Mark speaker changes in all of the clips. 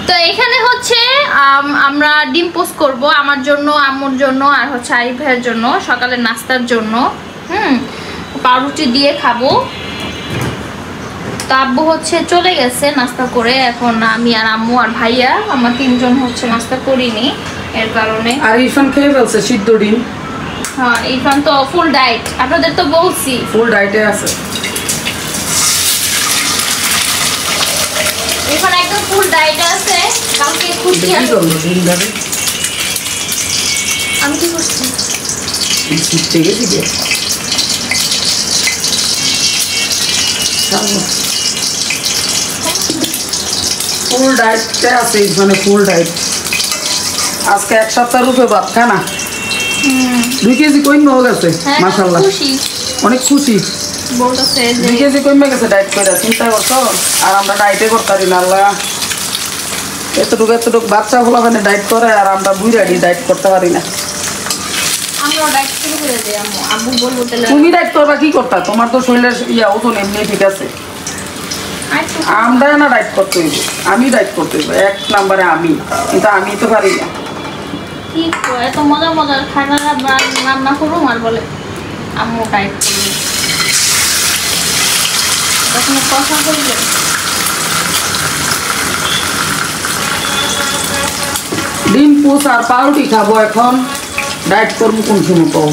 Speaker 1: তো এখানে হচ্ছে আমরা ডিম পোস্ট করব আমার জন্য, আম্মুর জন্য, আর হচ্ছে আরিফ ভাইয়ের জন্য সকালের নাস্তার জন্য। পাউরুটি দিয়ে খাবো। তো আব্বু হচ্ছে চলে গেছে নাস্তা করে, এখন আমি আর আম্মু আর ভাইয়া আমরা তিনজন হচ্ছে নাস্তা করিনি এর কারণে।
Speaker 2: আর ইরফান খেয়ে ফেলছে সিদ্ধ ডিম।
Speaker 1: হ্যাঁ, ইরফান তো ফুল ডায়েট, আপনাদের তো বলছি
Speaker 2: ফুল ডায়েটে আছে।
Speaker 1: ইরফান একদম ফুল ডায়েটে আছে। কালকে খুশি
Speaker 2: কি করলো ডিম ধরে?
Speaker 1: আমি কি করছি?
Speaker 2: শিখতে গেছি কে? ফুল ডায়েটে আছে মানে ফুল ডায়েট। আজকে এক সপ্তাহ রূপে ভাত খায় না। 2 কেজি কমে হয়ে গেছে মাশাআল্লাহ, অনেক খুশি। 2 কেজি কমে গেছে ডায়েট করে, চিন্তা করছো? আর আমরা ডায়েটে করতে পারি না। আল্লাহ এতটুকু বাচ্চা হলো ওখানে ডায়েট করে, আর আমরা বুড়াড়ি ডায়েট করতে পারি না। তুমি ডায়েট করবা কি করতা? তোমার তো শরীরের ওজন এমনি ঠিক আছে। আমরা না ডায়েট করতে হইব, আমি ডায়েট করতে হইব 1 নম্বরে আমি, কিন্তু আমি তো পারি না।
Speaker 1: এত মজার মজার খানা রান্না করুম আর বলে আম্মু ডায়েট করবে। কথা বলবে
Speaker 2: ডিম পোস আর পাউরুটি খাবো এখন। ডায়েট করবো কোন সময় পাও?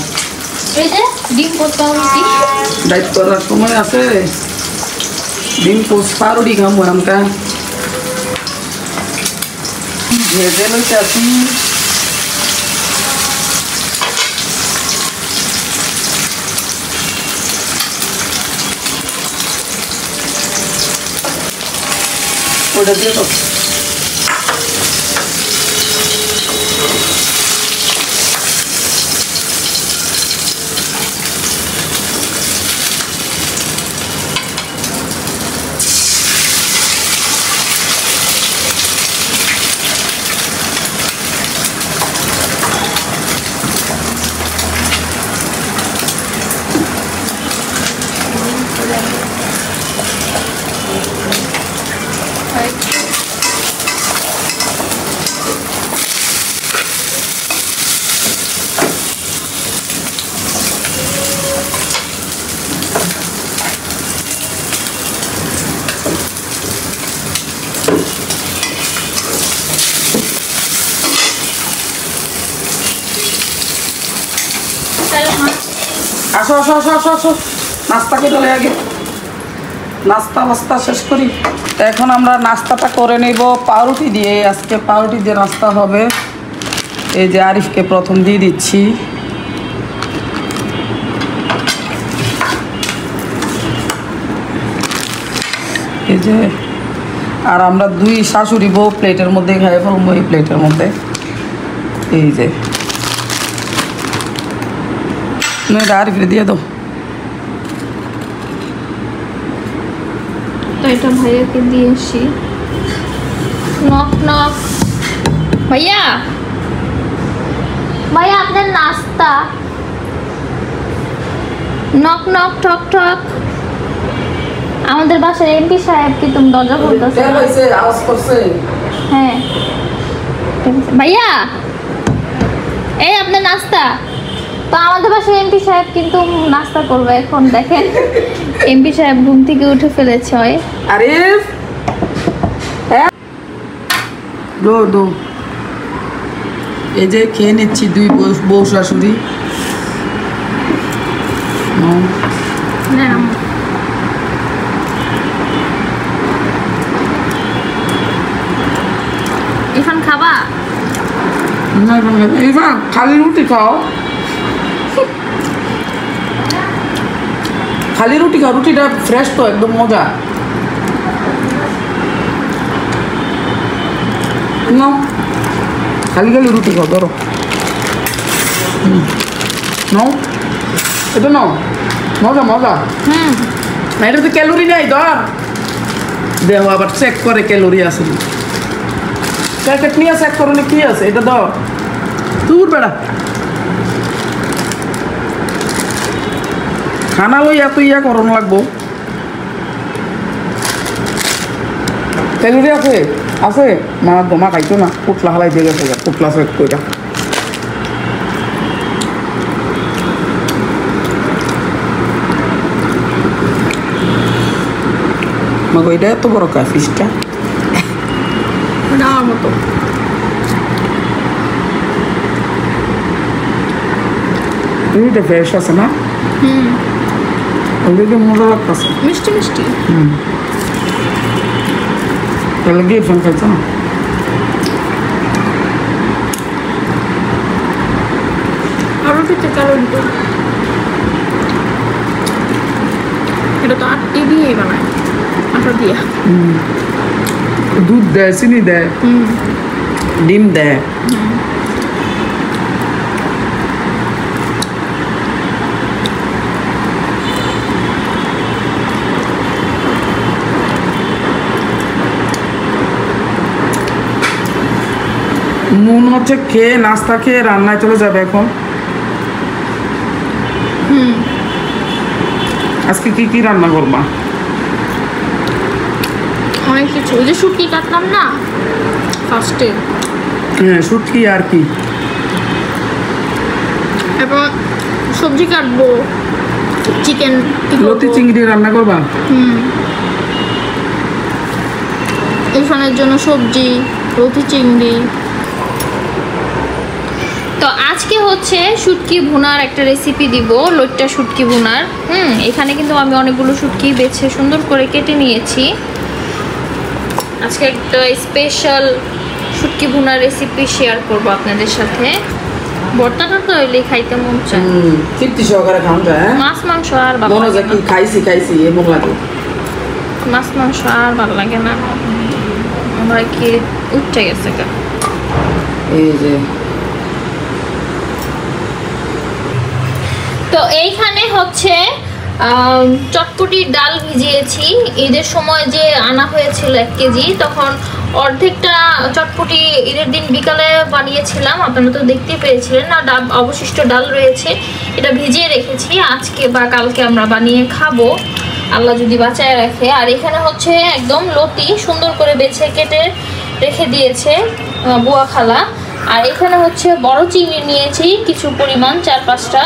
Speaker 1: এই যে ডিম পোস পাউরুটি
Speaker 2: ডায়েট করার সময় আছে। ডিম পোস পাউরুটি খাবো আমরা। ভেজে লইতে আসি। ওটা দিয়ে দাও। আসো আসো আসো আসো আসো, নাস্তা করে চলে আগে। নাস্তা শেষ করি। এখন আমরা নাস্তাটা করে নেব পাউরুটি দিয়ে। আজকে পাউরুটি দিয়ে নাস্তা হবে। এই যে আরিফকে প্রথম দিয়ে দিচ্ছি। এই যে, আর আমরা 2 শাশুড়ি বউ প্লেটের মধ্যে খাই ফেলবো, এই প্লেটের মধ্যে। এই যে এটা আরিফে দিয়ে দাও।
Speaker 1: তো এটা ভাইয়াকে দিয়ে আসি। Knock knock. ভাইয়া ভাইয়া আপনার নাস্তা। নক নক ঠক ঠক। আমাদের বাসার এমপি সাহেব কি তুমি দরজা খুলতেছো?
Speaker 2: আওয়াজ করছে।
Speaker 1: হ্যাঁ ভাইয়া, এই আপনার নাস্তা। তো আমাদের বাসায় এমপি সাহেব কিন্তু নাস্তা করবে এখন। দেখেন এমপি সাহেব ঘুম থেকে উঠে ফেলেছে। হয়
Speaker 2: আরিফ, হ্যাঁ দো দো। এই যে খেয়ে নিচ্ছি 2 বউ শাশুড়ি।
Speaker 1: এখন খাবা?
Speaker 2: না ইরফান খালি রুটি খাও। খালি রুটি খাও, রুটিটা ফ্রেশ তো একদম মজা। নাও খালি খালি রুটি খাও, ধরো নাও, এটা নাও, মজা মজা। এটা তো ক্যালোরি নাই, ধর দেহ আবার চেক করে ক্যালোরি আছে। প্যাকেট নিয়ে চেক করলে কি আছে, এটা ধর দূর বেড়া। খানা লই এত করণ লাগবো। ক্যালোরি আছে আছে মা দমা খাইতো না পুটলা হালাই দিয়ে গেছে পুটলা সেট কইরা মা কইটা এত বড় কা ফিশটা
Speaker 1: না মতো
Speaker 2: এটা ফ্রেশ আছে না ওইদিকে মজা লাগতেছে
Speaker 1: মিষ্টি মিষ্টি
Speaker 2: তাহলে গিয়ে ফোন খাইছো না
Speaker 1: আরো কিছু কারণ তো এটা তো আটি দিয়ে বানায় আটা দিয়া
Speaker 2: দুধ দেয় চিনি দেয় ডিম দেয় মন হচ্ছে খেয়ে নাস্তা খেয়ে রান্নায় চলে যাবে এখন আজকে কি কি রান্না করবা
Speaker 1: অনেক কিছু ওই যে শুটকি কাটলাম না ফার্স্টে
Speaker 2: হ্যাঁ শুটকি আর কি
Speaker 1: এবার সবজি কাটবো চিকেন
Speaker 2: লতি চিংড়ি রান্না করবা
Speaker 1: ইরফানের জন্য সবজি লতি চিংড়ি তো আজকে হচ্ছে শুটকি ভুনার একটা রেসিপি দিব লইট্টা শুটকি ভুনার এখানে কিন্তু আমি অনেকগুলো শুটকি বেছে সুন্দর করে কেটে নিয়েছি আজকে একটা স্পেশাল শুটকি ভুনার রেসিপি শেয়ার করব আপনাদের সাথে ভর্তাটা তো হইলে খাইতে মন চায়
Speaker 2: তৃপ্তি সহকারে খাওয়া যায়
Speaker 1: মাছ মাংস আর ভালো
Speaker 2: মনে হয় কি খাইছি এমন লাগে
Speaker 1: মাছ মাংস আর ভালো লাগে না আমরা কি উঠে গেছে
Speaker 2: এই যে
Speaker 1: তো এইখানে হচ্ছে চটপটির ডাল ভিজিয়েছি ঈদের সময় যে আনা হয়েছিল 1 কেজি তখন অর্ধেকটা চটপটি ঈদের দিন বিকালে বানিয়েছিলাম আপনারা তো দেখতে পেয়েছিলেন না অবশিষ্ট ডাল রয়েছে এটা ভিজিয়ে রেখেছি আজকে বা কালকে আমরা বানিয়ে খাবো আল্লাহ যদি বাঁচায় রাখে আর এখানে হচ্ছে একদম লতি সুন্দর করে বেছে কেটে রেখে দিয়েছে বুয়া খালা আর এখানে হচ্ছে বড় চিংড়ি নিয়েছি কিছু পরিমাণ 4-5টা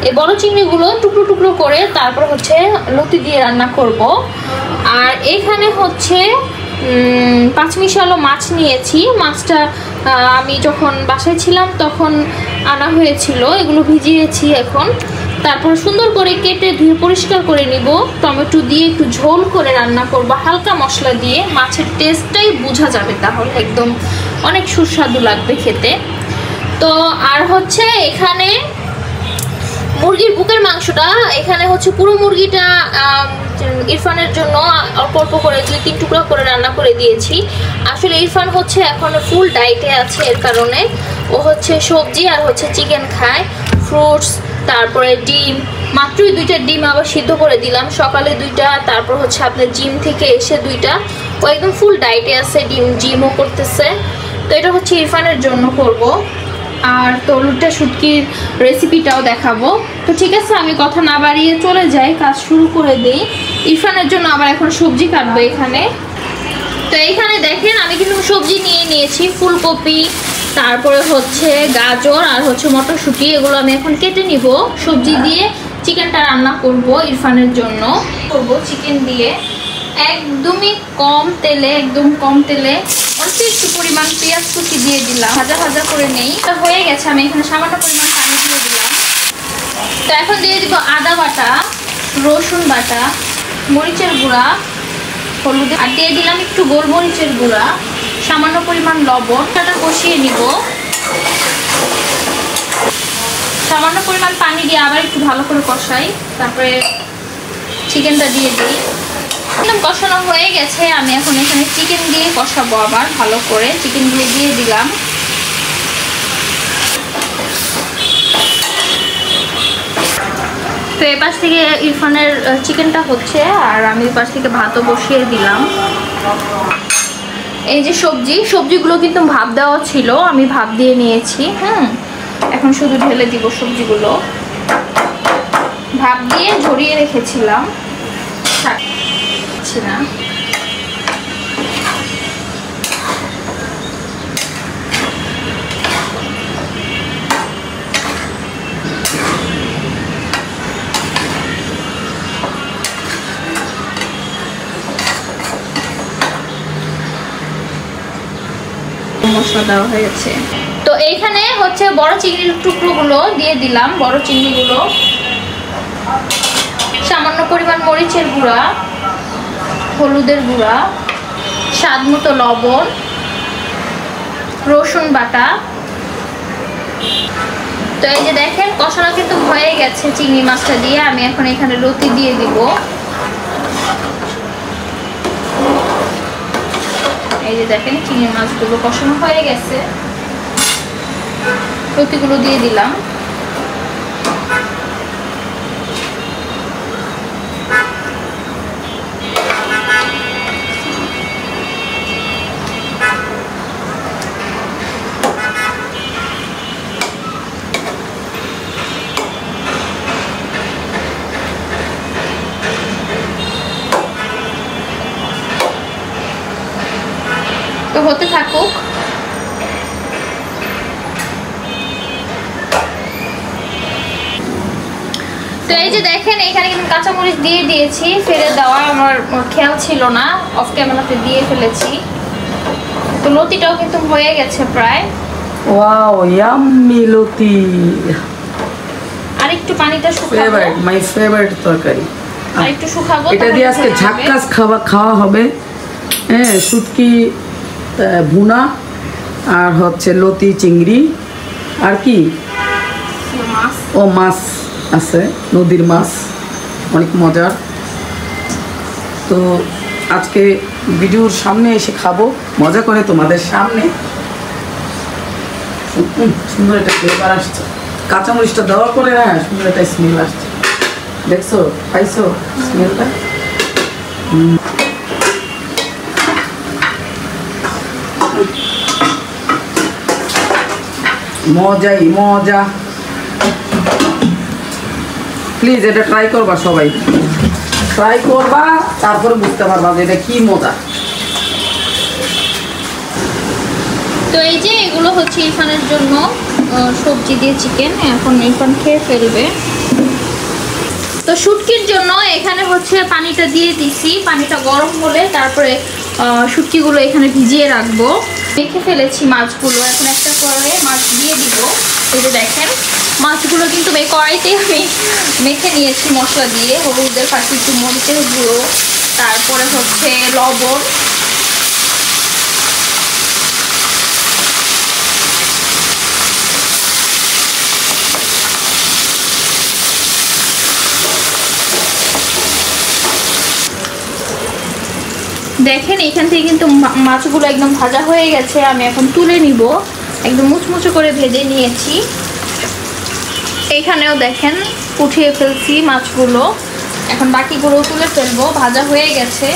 Speaker 1: এই বড় চিংড়িগুলো টুকরো টুকরো করে তারপর হচ্ছে লতি দিয়ে রান্না করব আর এখানে হচ্ছে পাঁচমিশালো মাছ নিয়েছি মাছটা আমি যখন বাসায় ছিলাম তখন আনা হয়েছিল এগুলো ভিজিয়েছি এখন তারপর সুন্দর করে কেটে ধুয়ে পরিষ্কার করে নিব টমেটো দিয়ে একটু ঝোল করে রান্না করব হালকা মশলা দিয়ে মাছের টেস্টটাই বোঝা যাবে তাহলে একদম অনেক সুস্বাদু লাগবে খেতে তো আর হচ্ছে এখানে মুরগির বুকের মাংসটা এখানে হচ্ছে পুরো মুরগিটা ইরফানের জন্য অল্প অল্প করে 2-3 টুকরা করে রান্না করে দিয়েছি আসলে ইরফান হচ্ছে এখন ফুল ডায়েটে আছে এর কারণে ও হচ্ছে সবজি আর হচ্ছে চিকেন খায় ফ্রুটস তারপরে ডিম মাত্রই 2টা ডিম আবার সিদ্ধ করে দিলাম সকালে 2টা তারপর হচ্ছে আপনার জিম থেকে এসে 2টা ও একদম ফুল ডায়েটে আছে জিমও করতেছে তো এটা হচ্ছে ইরফানের জন্য করব আর তো লুট্টা শুটকির রেসিপিটাও দেখাবো তো ঠিক আছে আমি কথা না বাড়িয়ে চলে যাই কাজ শুরু করে দেই ইরফানের জন্য আবার এখন সবজি কাটবো এখানে তো এখানে দেখেন আমি কিন্তু সবজি নিয়ে নিয়েছি ফুলকপি তারপরে হচ্ছে গাজর আর হচ্ছে মটরশুঁটি এগুলো আমি এখন কেটে নিব সবজি দিয়ে চিকেনটা রান্না করব ইরফানের জন্য করব চিকেন দিয়ে একদমই কম তেলে অল্প একটু পরিমাণ পেঁয়াজ কুচি দিয়ে দিলাম ভাজা ভাজা করে নেই এটা হয়ে গেছে আমি এখানে সামান্য পরিমাণ পানি দিয়ে দিলাম তো এখন দিয়ে দিব আদা বাটা রসুন বাটা মরিচের গুঁড়া হলুদ আর দিয়ে দিলাম একটু গোলমরিচের গুঁড়া সামান্য পরিমাণ লবণ এটা কষিয়ে নিব সামান্য পরিমাণ পানি দিয়ে আবার একটু ভালো করে কষাই তারপরে চিকেনটা দিয়ে দিই একদম কষানো হয়ে গেছে আমি এখন এখানে চিকেন দিয়ে কষাবো আবার ভালো করে চিকেন দিয়ে দিলাম তো এই পাশ থেকে ইরফানের চিকেনটা হচ্ছে আর আমি এই পাশ থেকে ভাতও বসিয়ে দিলাম এই যে সবজিগুলো কিন্তু ভাপ দেওয়া ছিল আমি ভাপ দিয়ে নিয়েছি এখন শুধু ঢেলে দিব সবজিগুলো ভাপ দিয়ে ঝরিয়ে রেখেছিলাম না মশলা দেওয়া হয়েছে। তো এইখানে হচ্ছে বড় চিংড়ির টুকরোগুলো দিয়ে দিলাম, বড় চিংড়িগুলো, সামান্য পরিমাণ মরিচের গুঁড়া, হলুদের গুঁড়া, স্বাদ মতো লবণ, রসুন বাটা। তো এই যে দেখেন কষানো কিন্তু হয়ে গেছে চিংড়ি মাছটা দিয়ে। আমি এখন এখানে লতি দিয়ে দিব। এই যে দেখেন চিংড়ি মাছগুলো কষানো হয়ে গেছে, লতিগুলো দিয়ে দিলাম। তো হতে থাকুক। তো এই যে দেখেন এখানে কিন্তু কাঁচামরিচ দিয়ে দিয়েছি, ফেলে দেওয়া আমার খেয়াল ছিল না, অফ ক্যামেরাতে দিয়ে ফেলেছি। তো লতিটাও কিন্তু হয়ে গেছে প্রায়।
Speaker 2: ওয়াও, ইয়াম্মি লতি।
Speaker 1: আর একটু পানিটা শুকাবো,
Speaker 2: ফেভারিট, মাই ফেভারিট তরকারি।
Speaker 1: আর একটু শুকাবো,
Speaker 2: এটা দিয়ে আজকে ঝাক্কাস খাওয়া হবে। হ্যাঁ, শুটকি ভুনা আর হচ্ছে লতি চিংড়ি আর কি ও মাছ আছে, নদীর মাছ, অনেক মজার। তো আজকে ভিডিওর সামনে এসে খাবো মজা করে তোমাদের সামনে। সুন্দর একটা ফ্লেভার আসছে, কাঁচামরিচটা দেওয়ার পরে হ্যাঁ সুন্দর একটা স্মেল আসছে। দেখছো, পাইছো স্মেলটা? মজাই মজা। প্লিজ এটা ট্রাই করবা, সবাই ট্রাই করবা, তারপরে বুঝতে পারবা যে এটা কি মজা।
Speaker 1: তো এই যে এগুলো হচ্ছে ইরফানের জন্য সবজি দিয়ে চিকেন, এখন ইরফান খেয়ে ফেলবে। তো শুটকির জন্য এখানে হচ্ছে পানিটা দিয়ে দিছি, পানিটা গরম হলে তারপরে শুটকিগুলো এখানে ভিজিয়ে রাখবো। মেখে ফেলেছি মাছগুলো, এখন একটা করে মাছ দিয়ে দিব। এই যে দেখেন মাছগুলো কিন্তু কড়াইতে আমি মেখে নিয়েছি মশলা দিয়ে, হলুদের পাশে একটু মরিচের গুঁড়ো, তারপরে হচ্ছে লবণ, দেখেন এখান থেকে কিন্তু মাছগুলো একদম ভাজা হয়ে গেছে। আমি এখন তুলে নিব, একদম মুচমুচে করে ভেজে নিয়েছি। এইখানেও দেখেন উঠিয়ে ফেলছি মাছগুলো, এখন বাকিগুলো তুলে ফেলবো। ভাজা হয়ে গেছে,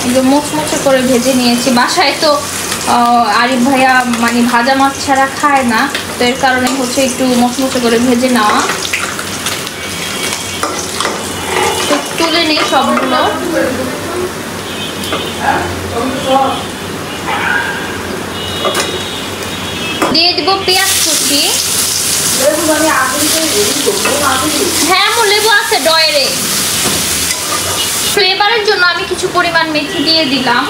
Speaker 1: একদম মুচমুচে করে ভেজে নিয়েছি। বাসায় তো আরিফ ভাইয়া মানে ভাজা মাছ ছাড়া খায় না, তো এর কারণে হচ্ছে একটু মুচমুচে করে ভেজে নেওয়া। তো তুলে নিই সবগুলো। দিয়ে দিব পেঁয়াজ কুচি। হ্যাঁ আমার লেবু আছে ডয়েরে। ফ্লেভারের জন্য আমি কিছু পরিমাণ মেথি দিয়ে দিলাম।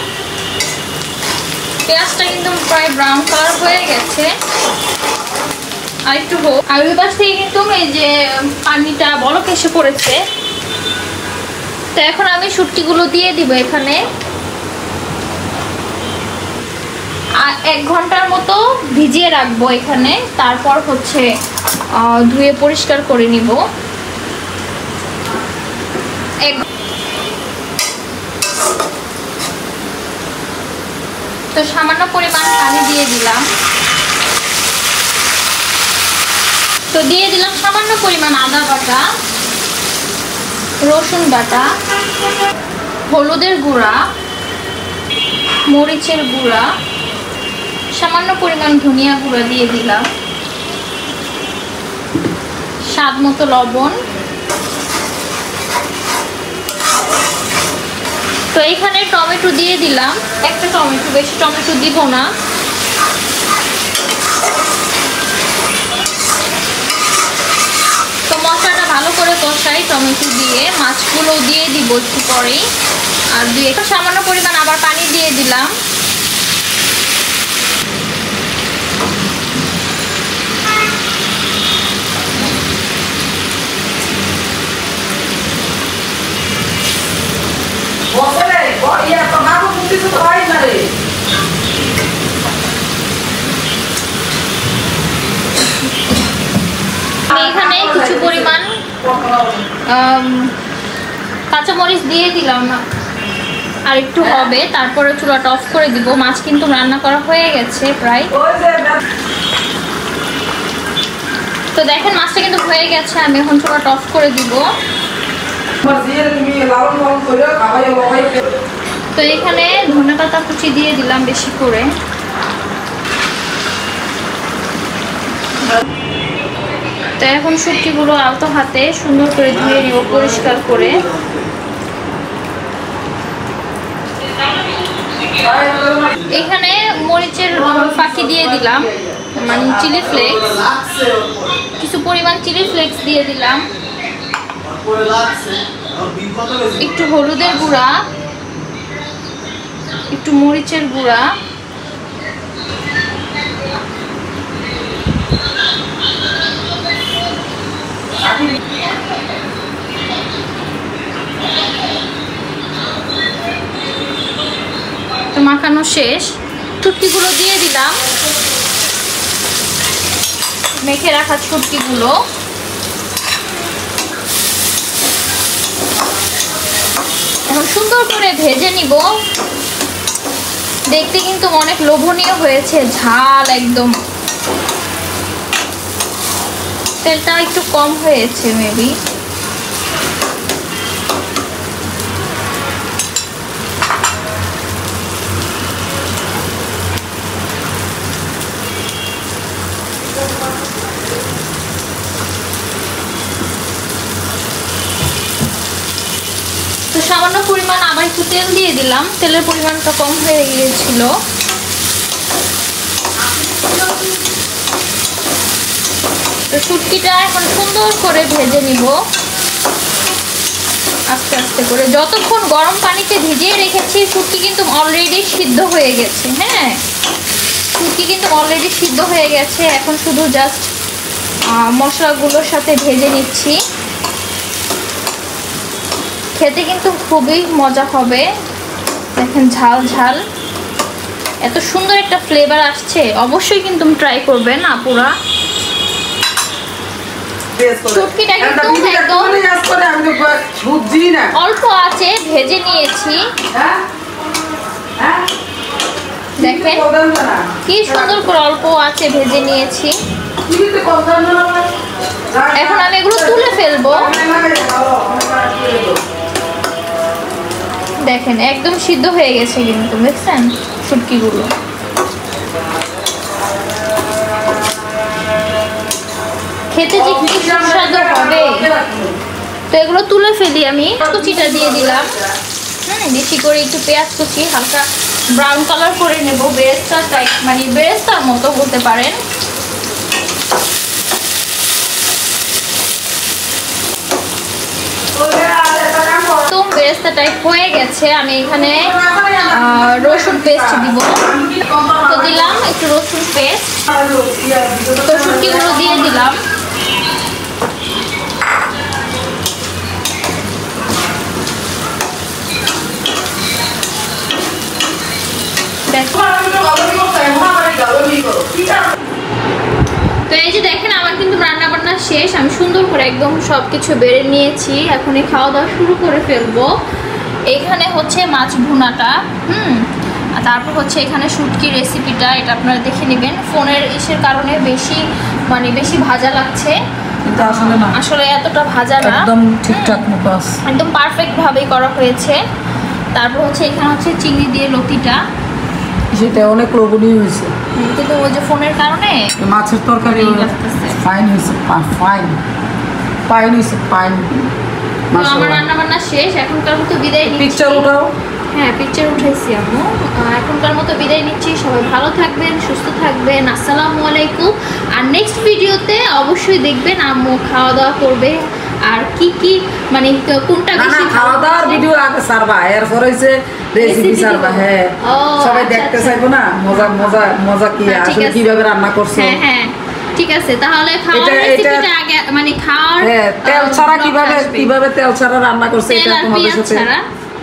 Speaker 1: পেঁয়াজটা কিন্তু প্রায় ব্রাউন কালার হয়ে গেছে, আর একটু হোক। আর ওই পাশ থেকে কিন্তু এই যে পানিটা বলক এসে পড়েছে। তো এখন আমি শুটকিগুলো দিয়ে দিব এখানে, আর 1 ঘন্টার মতো ভিজিয়ে রাখবো এখানে। তারপর হচ্ছে ধুয়ে পরিষ্কার করে নিব। তো সামান্য পরিমাণ পানি দিয়ে দিলাম। তো দিয়ে দিলাম সামান্য পরিমাণ আদা বাটা, রসুন বাটা, হলুদের গুঁড়া, মরিচের গুঁড়া, সামান্য পরিমাণ ধনিয়া গুঁড়া দিয়ে দিলাম, স্বাদ মতো লবণ। তো এখানে টমেটো দিয়ে দিলাম, একটা টমেটো, বেশি টমেটো দিব না। তো মশলাটা ভালো করে কষাই টমেটো দিয়ে, মাছগুলো দিয়ে দিব একটু পরেই। আর সামান্য পরিমাণ আবার পানি দিয়ে দিলাম। আমি এখানে কিছু পরিমাণ কাঁচামরিচ দিয়ে দিলাম, আর একটু হবে, তারপরে চুলাটা অফ করে দিব। মাছ কিন্তু রান্না করা হয়ে গেছে প্রায়। তো দেখেন মাছটা কিন্তু হয়ে গেছে, আমি এখন চুলাটা অফ করে দিব। তো এখানে ধনেপাতা কুচি দিয়ে দিলাম বেশি করে। তো এখন শুটকিগুলো আলতো হাতে সুন্দর করে ধুয়ে নিব পরিষ্কার করে। এখানে মরিচের ফাঁকি দিয়ে দিলাম, মানে চিলি ফ্লেক্স, কিছু পরিমাণ চিলি ফ্লেক্স দিয়ে দিলাম, একটু হলুদের গুঁড়া, একটু মরিচের গুঁড়া, তো মাখানো শেষ। শুটকিগুলো দিয়ে দিলাম, মেখে রাখা শুটকিগুলো। এখন সুন্দর করে ভেজে নিব। দেখতে কিন্তু অনেক লোভনীয় হয়েছে, ঝাল একদম। তেলটা একটু কম হয়েছে মেবি। তো সামান্য পরিমাণ আবার একটু তেল দিয়ে দিলাম, তেলের পরিমাণটা কম হয়ে গিয়েছিল। তো শুটকিটা এখন সুন্দর করে ভেজে নিব আস্তে আস্তে করে। যতক্ষণ গরম পানিতে ভিজিয়ে রেখেছি শুটকি কিন্তু অলরেডি সিদ্ধ হয়ে গেছে। হ্যাঁ, শুটকি কিন্তু অলরেডি সিদ্ধ হয়ে গেছে। এখন শুধু জাস্ট মশলাগুলোর সাথে ভেজে নিচ্ছি। খেতে কিন্তু খুবই মজা হবে। দেখেন ঝাল ঝাল, এত সুন্দর একটা ফ্লেভার আসছে। অবশ্যই কিন্তু ট্রাই করবেন আপুরা। শুটকিটা কিন্তু একদম অল্প আছে ভেজে নিয়েছি। দেখেন কি সুন্দর করে অল্প আছে ভেজে নিয়েছি। এখন আমি এগুলো তুলে ফেলবো। দেখেন একদম সিদ্ধ হয়ে গেছে কিন্তু, দেখছেন শুটকিগুলো। খেতে যে কি সুস্বাদু হবে। তো এগুলো তুলে ফেলি। আমি কুচিটা দিয়ে দিলাম, বেশি করে একটু পেঁয়াজ কুচি হালকা ব্রাউন কালার করে নেব, বেরেস্তা টাইপ, মানে বেরেস্তার মতো বলতে পারেন। বেরেস্তা টাইপ হয়ে গেছে। আমি এখানে রসুন পেস্ট দিব। তো দিলাম একটু রসুন পেস্ট। তো শুটকিগুলো দিয়ে দিলাম। তো এই যে দেখেন আমার কিন্তু রান্না বান্না শেষ। আমি সুন্দর করে একদম সবকিছু বেড়ে নিয়েছি। এখন খাওয়া দাওয়া শুরু করে ফেলবো। এখানে হচ্ছে মাছ ভুনাটা, আর তারপর হচ্ছে এখানে শুটকি রেসিপিটা। এটা আপনারা দেখে নেবেন। ফোনের ইসের কারণে বেশি ভাজা লাগছে,
Speaker 2: কিন্তু
Speaker 1: আসলে এতটা ভাজা না,
Speaker 2: একদম ঠিকঠাক মতো আছে,
Speaker 1: একদম পারফেক্ট ভাবেই করা হয়েছে। তারপর হচ্ছে এখানে হচ্ছে চিংড়ি দিয়ে লতিটা,
Speaker 2: সেটা অনেক লোভনীয় হয়েছে,
Speaker 1: কিন্তু ওই যে ফোনের কারণে
Speaker 2: মাছের তরকারি ফাইন হয়েছে, ফাইন।
Speaker 1: আমার রান্না বান্না শেষ। এখনকার মতো বিদায় নিচ্ছি।
Speaker 2: পিকচার উঠাও।
Speaker 1: হ্যাঁ, পিকচার উঠাইছি আম্মু। এখনকার মতো বিদায় নিচ্ছি। সবাই ভালো থাকবেন, সুস্থ থাকবেন। আসসালামু আলাইকুম। আর নেক্সট ভিডিওতে অবশ্যই দেখবেন আম্মু খাওয়া দাওয়া করবে, আর কি মানে কোনটা বেশি
Speaker 2: খাওয়া দাওয়ার ভিডিও আগে সারবা, এরপর হইছে রেসিপি সারবা। হ্যাঁ, সবাই দেখতে চাইবো না মজা কি আসলে কিভাবে রান্না করছো।
Speaker 1: হ্যাঁ ঠিক আছে, তাহলে খাওয়ার রেসিপিটা আগে, মানে খাওয়ার
Speaker 2: তেল ছাড়া কিভাবে তেল ছাড়া রান্না করছে এটা তোমাদের সাথে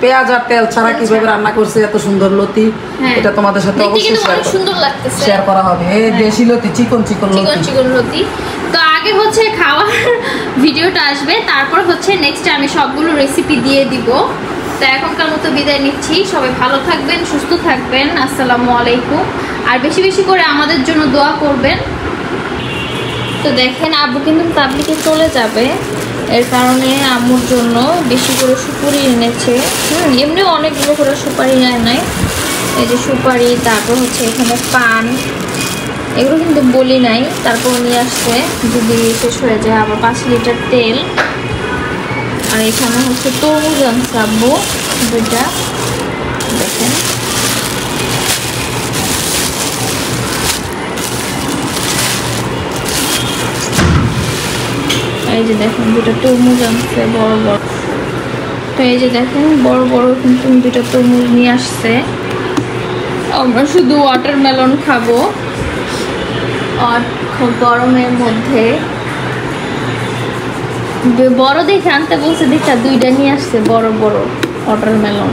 Speaker 2: পেঁয়াজ আর তেল ছাড়া কিভাবে রান্না করছে এত সুন্দর লতি, এটা তোমাদের সাথে অবশ্যই শেয়ার করা হবে। এই দেশি লতি, চিকন
Speaker 1: লতি। তো আগে হচ্ছে খাওয়ার ভিডিওটা আসবে, তারপর হচ্ছে নেক্সট আমি সবগুলো রেসিপি দিয়ে দিব। তো এখনকার মতো বিদায় নিচ্ছি, সবাই ভালো থাকবেন, সুস্থ থাকবেন। আসসালামু আলাইকুম। আর বেশি বেশি করে আমাদের জন্য দোয়া করবেন। তো দেখেন আব্বু কিন্তু তাবলিগে চলে যাবে, এর কারণে আম্মুর জন্য বেশি করে সুপারি এনেছে। এমনি অনেকগুলো করে সুপারি নেয়, এই যে সুপারি, তারপর হচ্ছে এখানে পান, এগুলো কিন্তু বলি নাই, তারপর নিয়ে আসছে যদি শেষ হয়ে যায়। আবার 5 লিটার তেল, আর এখানে হচ্ছে তরমুজ আনছে আব্বু 2টা, দেখেন। এই যে দেখেন 2টা তরমুজ আনছে বড় বড়। তো এই যে দেখেন বড় বড় কিন্তু 2টা তরমুজ নিয়ে আসছে। আমরা শুধু ওয়াটারমেলন খাবো আর খুব গরমের মধ্যে। বড় দেখে আনতে বলছে, দেখা 2টা নিয়ে আসছে বড় বড় ওয়াটারমেলন।